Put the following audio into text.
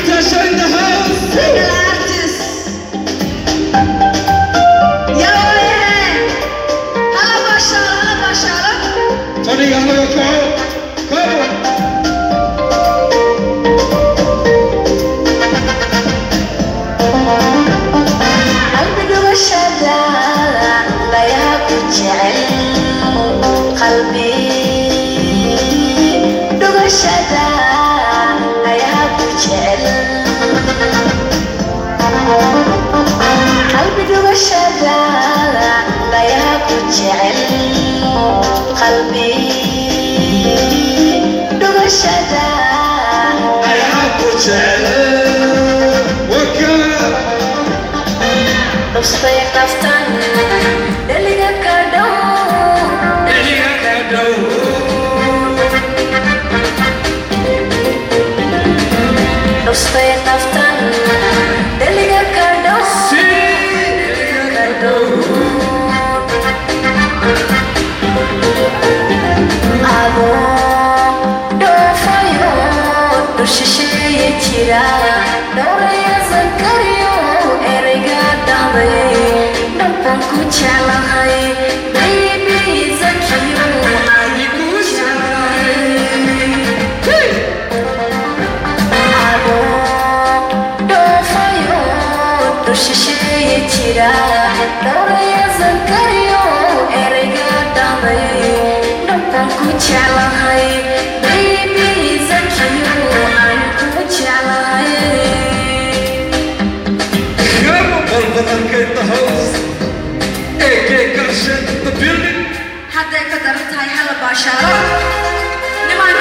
Tasha in the house. Single artist. Hala bashala. Tony, I'm gonna go. Come on. قلبي وشدا لا يكجعل قلبي وشدا لا يكجعل قلبي وشدا لا يكجعل قلبي وشدا لا يكجعل وكان Usted naftan deliga kado Usted naftan deliga kado Abo do fayo do shishe tira do ya zakariyo erega dame nampan ku chalahay baby zakiyo ani ku chalahay Abo do fayo do shishe tira do ya zakariyo erega dame nampan ku chalahay baby zakiyo ani ku chalahay in the house. AK Karshan in the building. Hadda kadar tahay hala bashala. Niman